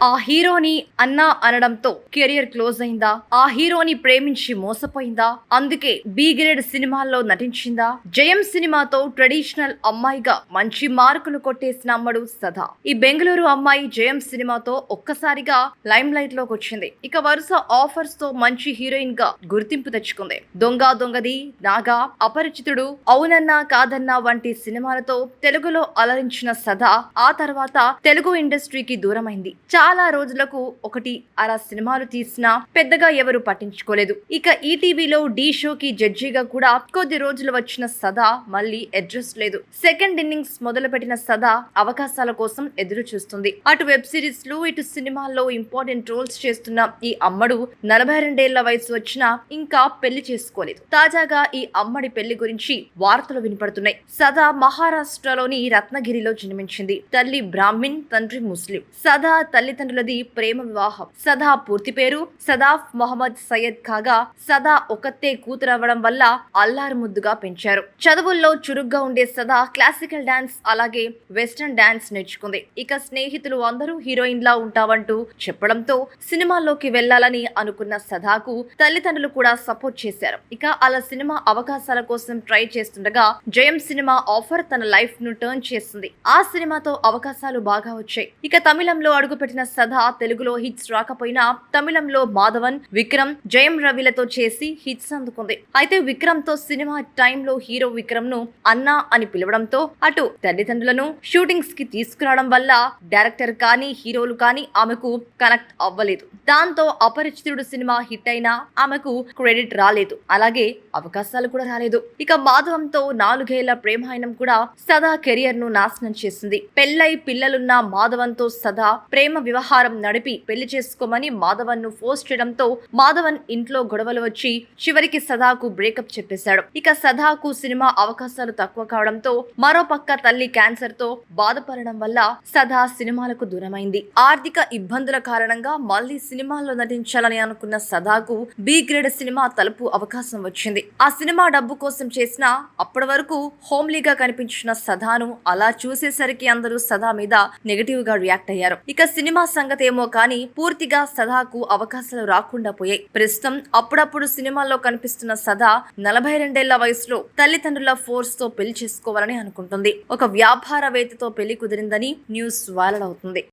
ఆ హీరోని అన్నా అనడంతో కెరియర్ క్లోజ్ అయిందా? ఆ హీరోని ప్రేమించి మోసపోయిందా? అందుకే బి గ్రేడ్ సినిమాల్లో నటించిందా? జయం సినిమాతో ట్రెడిషనల్ అమ్మాయిగా మంచి మార్కులు కొట్టేసిన అమ్మడు సదా. ఈ బెంగళూరు అమ్మాయి జయం సినిమాతో ఒక్కసారిగా లైమ్ లైట్ లోకి వచ్చింది. ఇక వరుస ఆఫర్స్ తో మంచి హీరోయిన్ గా గుర్తింపు తెచ్చుకుంది. దొంగ దొంగది, నాగా, అపరిచితుడు, అవునన్నా కాదన్నా వంటి సినిమాలతో తెలుగులో అలరించిన సదా ఆ తర్వాత తెలుగు ఇండస్ట్రీకి దూరమైంది. చాలా రోజులకు ఒకటి అలా సినిమాలు తీసినా పెద్దగా ఎవరు పట్టించుకోలేదు. ఇక ఈటీవీలో డి షోకి జడ్జిగా కూడా కొద్ది రోజులు వచ్చిన సదా మళ్ళీ అడ్రస్ లేదు. సెకండ్ ఇన్నింగ్స్ మొదలుపెట్టిన సదా అవకాశాల కోసం ఎదురు చూస్తుంది. అటు వెబ్ సిరీస్ లు ఇటు సినిమాల్లో ఇంపార్టెంట్ రోల్స్ చేస్తున్న ఈ అమ్మడు 42 వయసు వచ్చినా ఇంకా పెళ్లి చేసుకోలేదు. తాజాగా ఈ అమ్మడి పెళ్లి గురించి వార్తలు వినపడుతున్నాయి. సదా మహారాష్ట్రలోని రత్నగిరిలో జన్మించింది. తల్లి బ్రాహ్మిన్, తండ్రి ముస్లిం. సదా తల్లిదండ్రులది ప్రేమ వివాహం. సదా పూర్తి పేరు సదాఫ్ మొహమ్మద్ సయ్యద్ కాగా సదా ఒక్కతే కూతురవ్వడం వల్ల అల్లారు ముద్దుగా పెంచారు. చదువుల్లో చురుగ్గా ఉండే సదా క్లాసికల్ డాన్స్ అలాగే వెస్టర్న్ డాన్స్ నేర్చుకుంది. ఇక స్నేహితులు అందరూ హీరోయిన్ లా ఉంటావంటూ చెప్పడంతో సినిమాల్లోకి వెళ్లాలని అనుకున్న సదాకు తల్లిదండ్రులు కూడా సపోర్ట్ చేశారు. ఇక అలా సినిమా అవకాశాల కోసం ట్రై చేస్తుండగా జయం సినిమా ఆఫర్ తన లైఫ్ ను టర్న్ చేస్తుంది. ఆ సినిమాతో అవకాశాలు బాగా వచ్చాయి. ఇక తమిళంలో అడుగుపెట్టిన సదా తెలుగులో హిట్స్ రాకపోయినా తమిళంలో మాధవన్, విక్రమ్, జయం రవిలతో చేసి హిట్స్ అందుకుంది. అయితే విక్రమ్ తో సినిమా టైంలో హీరో విక్రమ్ ను అన్నా అని పిలవడంతో అటు తల్లిదండ్రులను షూటింగ్స్ కి తీసుకురావడం వల్ల డైరెక్టర్ కానీ హీరోలు కానీ ఆమెకు కనెక్ట్ అవ్వలేదు. దాంతో అపరిచితుడు సినిమా హిట్ అయినా ఆమెకు క్రెడిట్ రాలేదు. అలాగే అవకాశాలు కూడా రాలేదు. ఇక మాధవంతో 4 ఏళ్ల ప్రేమాయణం కూడా సదా కెరియర్ ను నాశనం చేసింది. పెళ్లై పిల్లలున్న మాధవన్తో సదా ప్రేమ వ్యవహారం నడిపి పెళ్లి చేసుకోమని మాధవన్ ను ఫోర్స్ చేయడంతో మాధవన్ ఇంట్లో గొడవలు వచ్చి చివరికి సదాకు బ్రేకప్ చెప్పేశాడు. ఇక సదాకు సినిమా అవకాశాలు తక్కువ కావడంతో మరోపక్క తల్లి క్యాన్సర్ తో బాధపడడం వల్ల సదా సినిమాలకు దూరమైంది. ఆర్థిక ఇబ్బందుల కారణంగా మళ్ళీ సినిమాల్లో నటించాలని అనుకున్న సదాకు బి గ్రేడ్ సినిమా తలుపు అవకాశం వచ్చింది. ఆ సినిమా డబ్బు కోసం చేసిన అప్పటి వరకు హోమ్లీగా కనిపించిన సదాను అలా చూసేసరికి అందరూ సదా మీద నెగటివ్ గా రియాక్ట్ అయ్యారు. ఇక సినిమా సంగతేమో కానీ పూర్తిగా సదాకు అవకాశాలు రాకుండా పోయాయి. ప్రస్తుతం అప్పుడప్పుడు సినిమాల్లో కనిపిస్తున్న సదా 42 వయసులో తల్లిదండ్రుల ఫోర్స్ తో పెళ్లి చేసుకోవాలని అనుకుంటుంది. ఒక వ్యాపారవేత్తతో పెళ్లి కుదిరిందని న్యూస్ వైరల్ అవుతుంది.